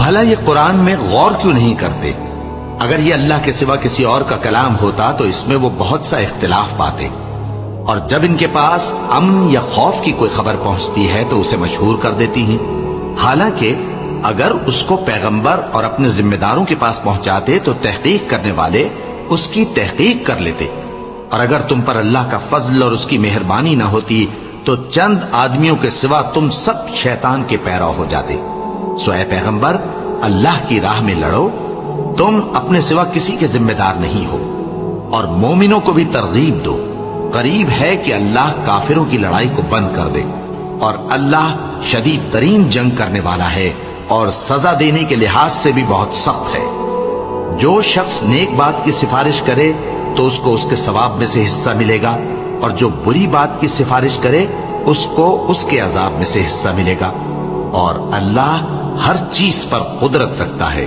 بھلا یہ قرآن میں غور کیوں نہیں کرتے؟ اگر یہ اللہ کے سوا کسی اور کا کلام ہوتا تو اس میں وہ بہت سا اختلاف پاتے، اور جب ان کے پاس امن یا خوف کی کوئی خبر پہنچتی ہے تو اسے مشہور کر دیتی ہیں، حالانکہ اگر اس کو پیغمبر اور اپنے ذمہ داروں کے پاس پہنچاتے تو تحقیق کرنے والے اس کی تحقیق کر لیتے، اور اگر تم پر اللہ کا فضل اور اس کی مہربانی نہ ہوتی تو چند آدمیوں کے سوا تم سب شیطان کے پیرو ہو جاتے۔ سو اے پیغمبر، اللہ کی راہ میں لڑو، تم اپنے سوا کسی کے ذمہ دار نہیں ہو، اور مومنوں کو بھی ترغیب دو، قریب ہے کہ اللہ کافروں کی لڑائی کو بند کر دے، اور اللہ شدید ترین جنگ کرنے والا ہے اور سزا دینے کے لحاظ سے بھی بہت سخت ہے۔ جو شخص نیک بات کی سفارش کرے تو اس کو اس کے ثواب میں سے حصہ ملے گا، اور جو بری بات کی سفارش کرے اس کو اس کے عذاب میں سے حصہ ملے گا، اور اللہ ہر چیز پر قدرت رکھتا ہے۔